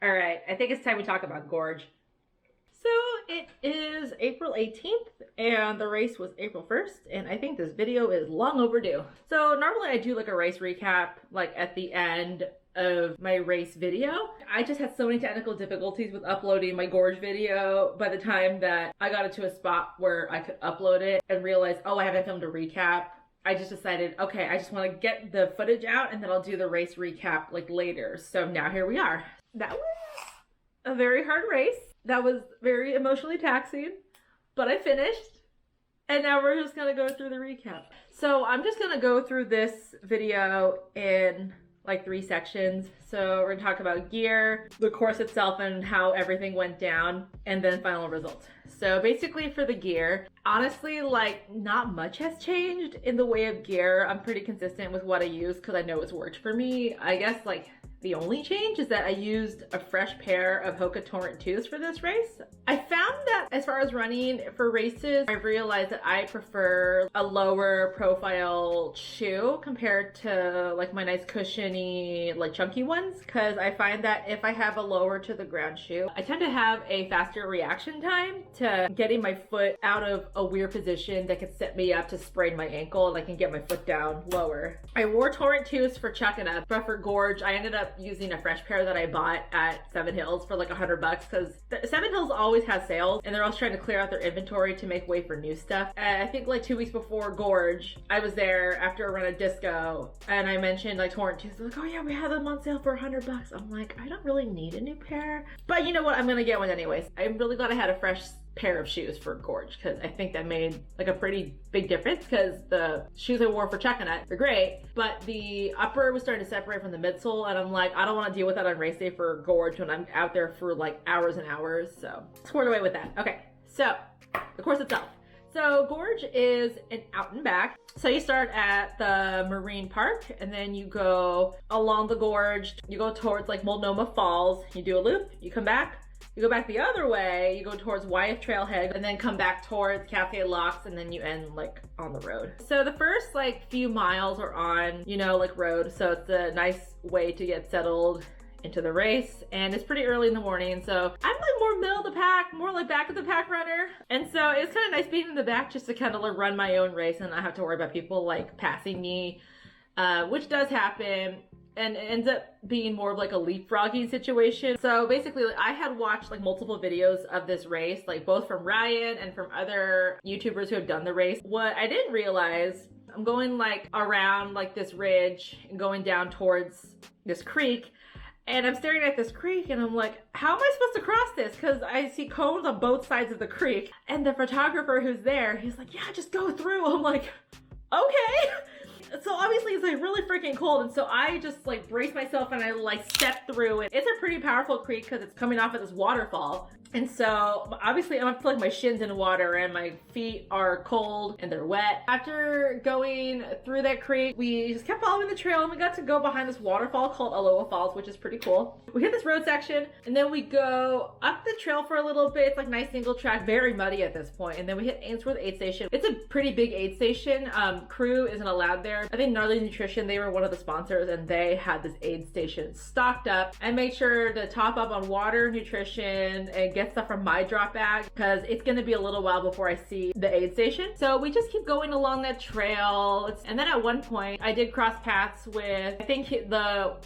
All right, I think it's time we talk about Gorge. So it is April 18th and the race was April 1st, and I think this video is long overdue. So normally I do like a race recap like at the end of my race video. I just had so many technical difficulties with uploading my Gorge video by the time that I got it to a spot where I could upload it and realized, oh, I haven't filmed a recap. I just decided, okay, I just want to get the footage out and then I'll do the race recap like later. So now here we are. That was a very hard race. That was very emotionally taxing, but I finished. And now we're just gonna go through the recap. So I'm just gonna go through this video in like 3 sections. So we're gonna talk about gear, the course itself and how everything went down, and then final results. So basically for the gear, honestly, like not much has changed in the way of gear. I'm pretty consistent with what I use because I know it's worked for me. I guess like the only change is that I used a fresh pair of Hoka Torrent 2s for this race. I found that as far as running for races, I realized that I prefer a lower profile shoe compared to like my nice cushiony, like chunky ones. Cause I find that if I have a lower to the ground shoe, I tend to have a faster reaction time to getting my foot out of a weird position that could set me up to sprain my ankle and I can get my foot down lower. I wore Torrent 2s for chucking up, but for Gorge, I ended up using a fresh pair that I bought at Seven Hills for like $100 because Seven Hills always has sales and they're always trying to clear out their inventory to make way for new stuff. I think like 2 weeks before Gorge, I was there after a run of disco and I mentioned like Torrent 2s. They're like, oh yeah, we have them on sale for $100. I'm like, I don't really need a new pair, but you know what? I'm gonna get one anyways. I'm really glad I had a fresh pair of shoes for Gorge because I think that made like a pretty big difference because the shoes I wore for Chuckanut are great, but the upper was starting to separate from the midsole and I'm like, I don't want to deal with that on race day for Gorge when I'm out there for like hours and hours, so squared away with that. Okay, so the course itself. So Gorge is an out and back. So you start at the Marine Park and then you go along the gorge, you go towards like Multnomah Falls, you do a loop, you come back, you go back the other way, you go towards Wyeth Trailhead and then come back towards Cafe Locks and then you end like on the road. So the first like few miles are on, you know, like road. So it's a nice way to get settled into the race and it's pretty early in the morning. So I'm like more middle of the pack, more like back of the pack runner. And so it's kind of nice being in the back just to kind of like run my own race and not have to worry about people like passing me, which does happen. And it ends up being more of like a leapfrogging situation. So basically I had watched like multiple videos of this race, like both from Ryan and from other YouTubers who have done the race. What I didn't realize, I'm going like around like this ridge and going down towards this creek. And I'm staring at this creek and I'm like, how am I supposed to cross this? Because I see cones on both sides of the creek. And the photographer who's there, he's like, yeah, just go through. I'm like, okay. So obviously it's like really freaking cold. And so I just like brace myself and I like step through it. It's a pretty powerful creek because it's coming off of this waterfall. And so obviously I'm up to like my shins in water and my feet are cold and they're wet. After going through that creek, we just kept following the trail and we got to go behind this waterfall called Aloha Falls, which is pretty cool. We hit this road section and then we go up the trail for a little bit. It's like nice single track, very muddy at this point. And then we hit Ainsworth aid station. It's a pretty big aid station. Crew isn't allowed there. I think Gnarly Nutrition, they were one of the sponsors and they had this aid station stocked up. I made sure to top up on water, nutrition, and get stuff from my drop bag because it's going to be a little while before I see the aid station. So we just keep going along that trail. And then at one point I did cross paths with, I think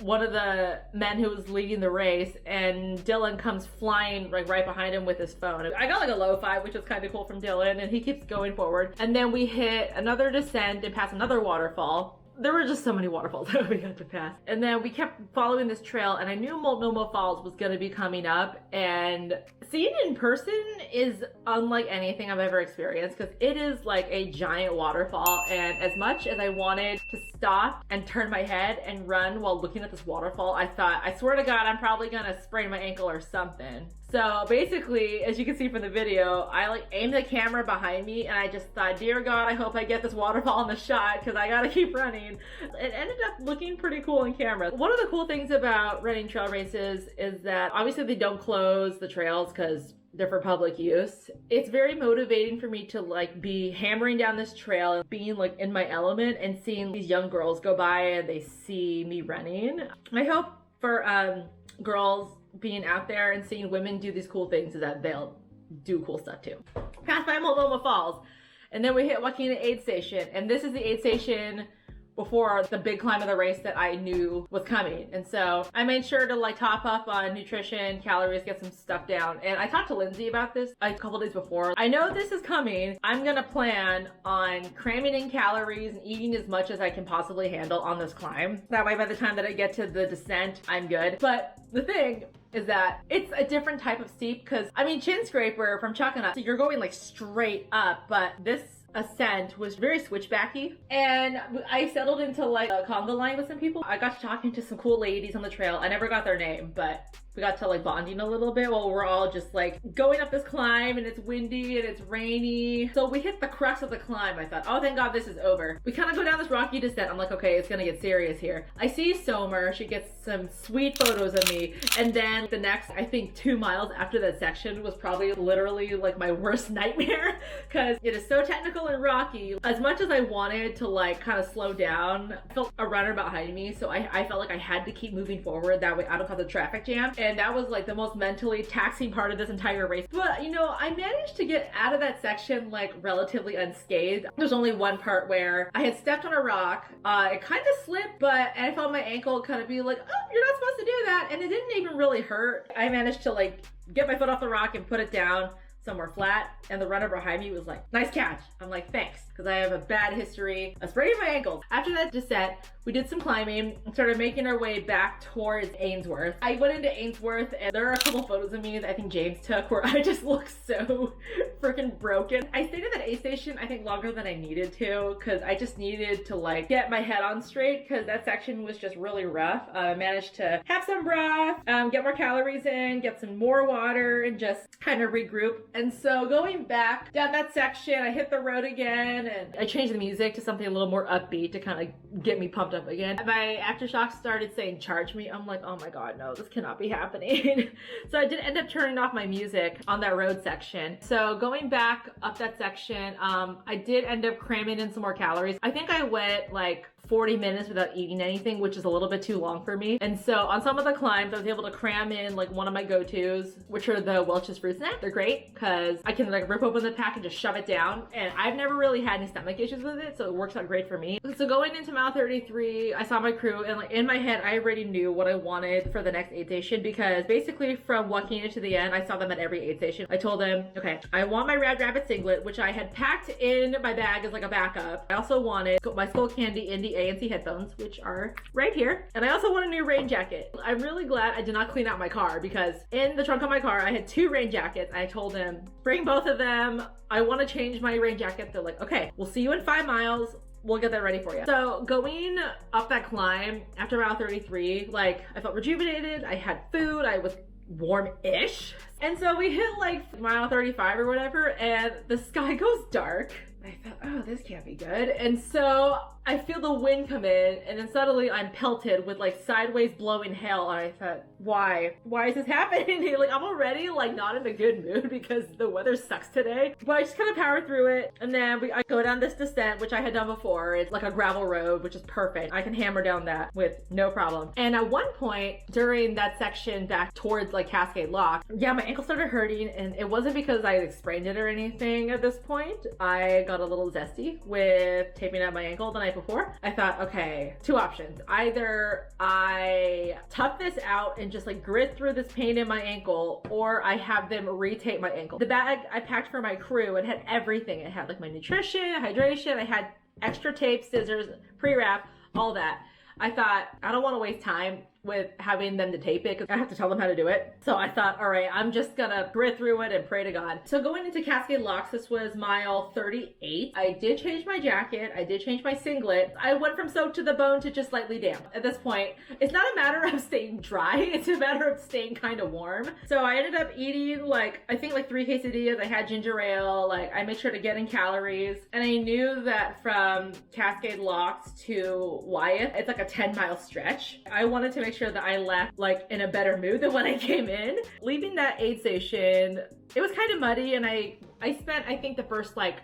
one of the men who was leading the race, and Dylan comes flying like right behind him with his phone. I got like a lo-fi, which is kind of cool from Dylan, and he keeps going forward. And then we hit another descent and pass another waterfall. There were just so many waterfalls that we got to pass. And then we kept following this trail and I knew Multnomah Falls was going to be coming up, and seeing it in person is unlike anything I've ever experienced because it is like a giant waterfall. And as much as I wanted to stop and turn my head and run while looking at this waterfall, I thought, I swear to God, I'm probably going to sprain my ankle or something. So basically, as you can see from the video, I like aimed the camera behind me and I just thought, dear God, I hope I get this waterfall in the shot because I gotta keep running. It ended up looking pretty cool on camera. One of the cool things about running trail races is that obviously they don't close the trails because they're for public use. It's very motivating for me to like be hammering down this trail and being like in my element and seeing these young girls go by and they see me running. I hope for girls being out there and seeing women do these cool things is that they'll do cool stuff too. Passed by Multnomah Falls, and then we hit Joaquina aid station, and this is the aid station before the big climb of the race that I knew was coming. And so I made sure to like top up on nutrition, calories, get some stuff down. And I talked to Lindsay about this a couple days before. I know this is coming. I'm gonna plan on cramming in calories and eating as much as I can possibly handle on this climb. That way by the time that I get to the descent, I'm good. But the thing is that it's a different type of steep, because I mean, Chin Scraper from Chuckanut, so you're going like straight up, but this ascent was very switchbacky, and I settled into like a conga line with some people. I got to talking to some cool ladies on the trail. I never got their name, but we got to like bonding a little bit while we're all just like going up this climb, and it's windy and it's rainy. So we hit the crux of the climb. I thought, oh, thank God this is over. We kind of go down this rocky descent. I'm like, okay, it's gonna get serious here. I see Somer. She gets some sweet photos of me. And then the next, I think 2 miles after that section was probably literally like my worst nightmare, because it is so technical and rocky. As much as I wanted to like kind of slow down, I felt a runner behind me. So I felt like I had to keep moving forward. That way I don't cause a traffic jam. And that was like the most mentally taxing part of this entire race. But you know, I managed to get out of that section like relatively unscathed. There's only one part where I had stepped on a rock. It kind of slipped, but I felt my ankle kind of be like, oh, you're not supposed to do that. And it didn't even really hurt. I managed to like get my foot off the rock and put it down somewhere flat, and the runner behind me was like, nice catch. I'm like, thanks, because I have a bad history of spraining my ankles. After that descent, we did some climbing and started making our way back towards Ainsworth. I went into Ainsworth, and there are a couple photos of me that I think James took where I just look so freaking broken. I stayed at that aid station, I think, longer than I needed to, because I just needed to like get my head on straight, because that section was just really rough. I managed to have some broth, get more calories in, get some more water, and just kind of regroup. And so going back down that section, I hit the road again, and I changed the music to something a little more upbeat to kind of get me pumped up again. My aftershocks started saying charge me. I'm like, oh my God, no, this cannot be happening. So I did end up turning off my music on that road section. So going back up that section, I did end up cramming in some more calories. I think I went like 40 minutes without eating anything, which is a little bit too long for me. And so on some of the climbs, I was able to cram in like one of my go-tos, which are the Welch's fruit snack. They're great because I can like rip open the pack and just shove it down. And I've never really had any stomach issues with it, so it works out great for me. So going into mile 33, I saw my crew, and like in my head, I already knew what I wanted for the next aid station, because basically from Joaquina to the end, I saw them at every aid station. I told them, okay, I want my Rad Rabbit singlet, which I had packed in my bag as like a backup. I also wanted my Skull Candy Indie ANC headphones, which are right here. And I also want a new rain jacket. I'm really glad I did not clean out my car, because in the trunk of my car, I had 2 rain jackets. I told them, bring both of them. I want to change my rain jacket. They're like, okay, we'll see you in 5 miles. We'll get that ready for you. So going up that climb after mile 33, like I felt rejuvenated. I had food. I was warm-ish. And so we hit like mile 35 or whatever, and the sky goes dark. I thought, oh, this can't be good. And so I feel the wind come in, and then suddenly I'm pelted with like sideways blowing hail. And I thought, why? Why is this happening? Like I'm already like not in a good mood because the weather sucks today. But I just kind of powered through it. And then I go down this descent, which I had done before. It's like a gravel road, which is perfect. I can hammer down that with no problem. And at one point during that section back towards like Cascade Lock, yeah, my ankle started hurting, and it wasn't because I like sprained it or anything at this point. I got a little zesty with taping out my ankle the night before. I thought, okay, 2 options. Either I tough this out and just like grit through this pain in my ankle, or I have them retape my ankle. The bag I packed for my crew, it had everything. It had like my nutrition, hydration, I had extra tape, scissors, pre-wrap, all that. I thought, I don't want to waste time with having them to tape it because I have to tell them how to do it. So I thought, all right, I'm just gonna grit through it and pray to God. So going into Cascade Locks, this was mile 38. I did change my jacket. I did change my singlet. I went from soaked to the bone to just slightly damp. At this point, it's not a matter of staying dry. It's a matter of staying kind of warm. So I ended up eating like, I think like 3 quesadillas. I had ginger ale. Like I made sure to get in calories. And I knew that from Cascade Locks to Wyeth, it's like a 10-mile stretch. I wanted to make sure that I left like in a better mood than when I came in. Leaving that aid station, it was kind of muddy, and I spent, I think, the first like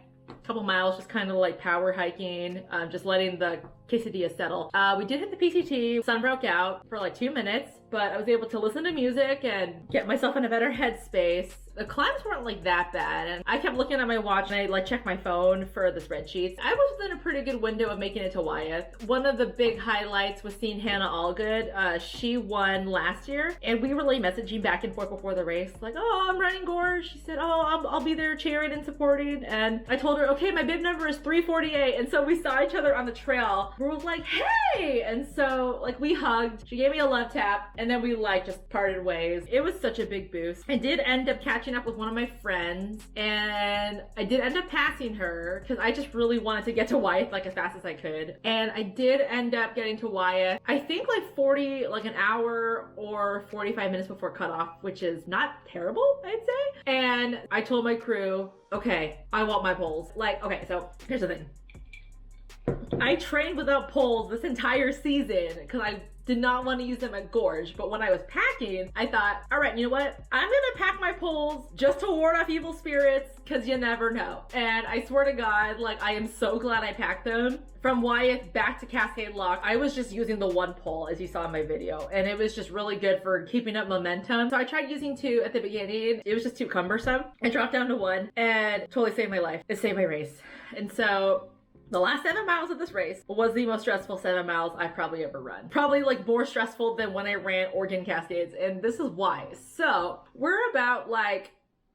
couple miles, just kind of like power hiking, just letting the quesadilla settle. We did hit the PCT. Sun broke out for like 2 minutes, but I was able to listen to music and get myself in a better headspace. The climbs weren't like that bad, and I kept looking at my watch and I like checked my phone for the spreadsheets. I was within a pretty good window of making it to Wyeth. One of the big highlights was seeing Hannah Allgood. She won last year, and we were like messaging back and forth before the race, like, oh, I'm running Gorge. She said, oh, I'll be there cheering and supporting. And I told her, okay, my bib number is 348. And so we saw each other on the trail. We were like, hey! And so like we hugged. She gave me a love tap, and then we like just parted ways. It was such a big boost. I did end up catching up with one of my friends, and I did end up passing her because I just really wanted to get to Wyeth like as fast as I could. And I did end up getting to Wyeth, I think like an hour or 45 minutes before cutoff, which is not terrible, I'd say. And I told my crew, okay, I want my poles. Like, okay, so here's the thing. I trained without poles this entire season because I did not want to use them at Gorge, but when I was packing, I thought, all right, you know what? I'm gonna pack my poles just to ward off evil spirits, because you never know. And I swear to God, like, I am so glad I packed them. From Wyeth back to Cascade Lock, I was just using the one pole, as you saw in my video, and it was just really good for keeping up momentum. So I tried using 2 at the beginning. It was just too cumbersome. I dropped down to 1, and totally saved my life. It saved my race. And so the last 7 miles of this race was the most stressful 7 miles I've probably ever run. Probably like more stressful than when I ran Oregon Cascades, and this is why. So we're about like,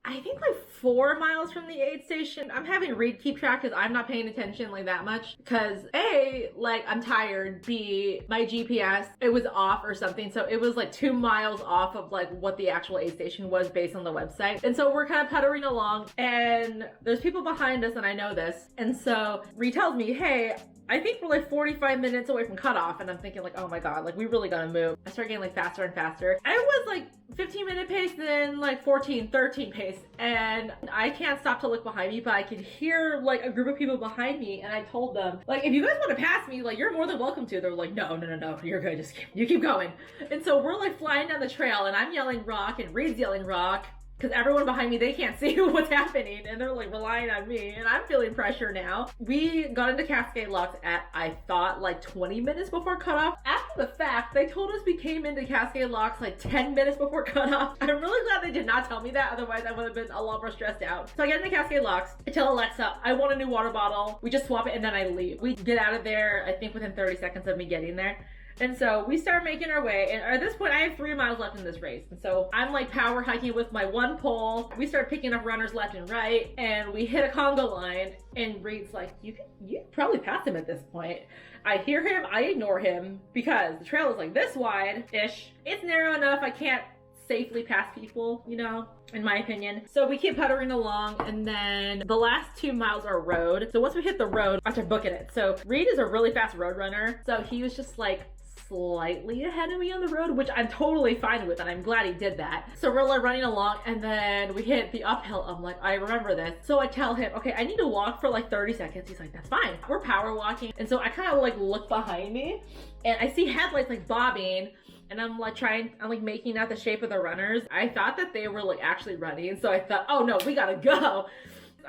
I think like 4 miles from the aid station. I'm having Reed keep track because I'm not paying attention like that much. Because A, like I'm tired. B, my GPS, it was off or something. So it was like 2 miles off of like what the actual aid station was based on the website. And so we're kind of puttering along, and there's people behind us, and I know this. And so Reed tells me, hey, I think we're like 45 minutes away from cutoff, and I'm thinking like, oh my God, like we really gotta move. I start getting like faster and faster. I was like 15-minute pace, then like 14, 13 pace, and I can't stop to look behind me, but I could hear like a group of people behind me, and I told them, like, if you guys want to pass me, like you're more than welcome to. They're like, no, you're good, you keep going. And so we're like flying down the trail, and I'm yelling rock, and Reed's yelling rock, because everyone behind me, they can't see what's happening, and they're like relying on me, and I'm feeling pressure now. We got into Cascade Locks at, I thought, like 20 minutes before cutoff. After the fact, they told us we came into Cascade Locks like 10 minutes before cutoff. I'm really glad they did not tell me that, otherwise I would have been a lot more stressed out. So I get into Cascade Locks, I tell Alexa, I want a new water bottle. We just swap it, and then I leave. We get out of there, I think within 30 seconds of me getting there. And so we start making our way, and at this point I have 3 miles left in this race. And so I'm like power hiking with my one pole. We start picking up runners left and right, and we hit a conga line, and Reed's like, you probably pass him at this point. I hear him, I ignore him, because the trail is like this wide-ish. It's narrow enough I can't safely pass people, you know, in my opinion. So we keep puttering along, and then the last 2 miles are road. So once we hit the road, I start booking it. So Reed is a really fast road runner, so he was just like slightly ahead of me on the road, which I'm totally fine with, and I'm glad he did that. So we're like running along, and then we hit the uphill. I'm like, I remember this. So I tell him, okay, I need to walk for like 30 seconds. He's like, that's fine. We're power walking. And so I kind of like look behind me, and I see headlights like bobbing, and I'm like making out the shape of the runners. I thought that they were like actually running, so I thought, oh no, we gotta go.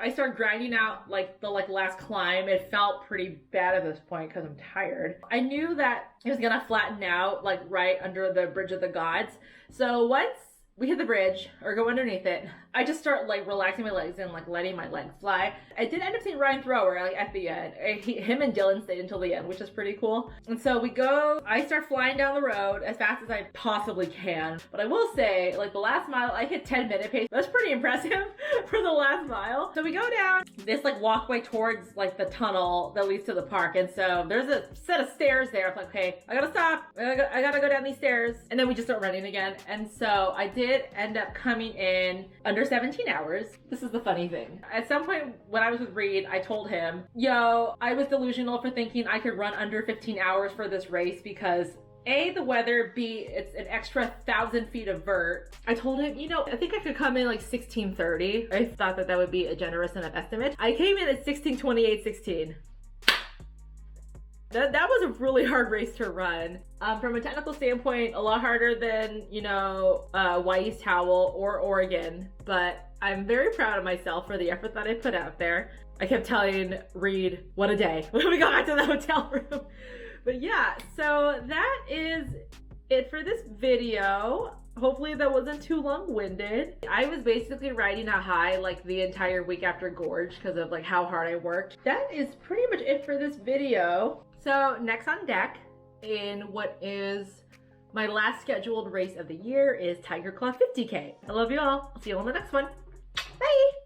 I started grinding out like the last climb. It felt pretty bad at this point because I'm tired. I knew that it was gonna flatten out like right under the Bridge of the Gods. So once we hit the bridge or go underneath it, I just start like relaxing my legs and like letting my legs fly. I did end up seeing Ryan Thrower like at the end. Him and Dylan stayed until the end, which is pretty cool. And so we go, I start flying down the road as fast as I possibly can. But I will say, like the last mile, I hit 10-minute pace. That's pretty impressive for the last mile. So we go down this like walkway towards like the tunnel that leads to the park. And so there's a set of stairs there. I'm like, okay, I gotta stop. I gotta go down these stairs. And then we just start running again. And so I did end up coming in under 17 hours. This is the funny thing. At some point when I was with Reed, I told him, yo, I was delusional for thinking I could run under 15 hours for this race because A, the weather, B, it's an extra 1,000 feet of vert. I told him, you know, I think I could come in like 16:30. I thought that would be a generous enough estimate. I came in at 16:28:16. That was a really hard race to run. From a technical standpoint, a lot harder than, you know, Weiss, Howell, or Oregon, but I'm very proud of myself for the effort that I put out there. I kept telling Reed, what a day, when we got back to the hotel room. But yeah, so that is it for this video. Hopefully that wasn't too long-winded. I was basically riding a high like the entire week after Gorge because of like how hard I worked. That is pretty much it for this video. So next on deck in what is my last scheduled race of the year is Tiger Claw 50K. I love you all. I'll see you on the next one. Bye!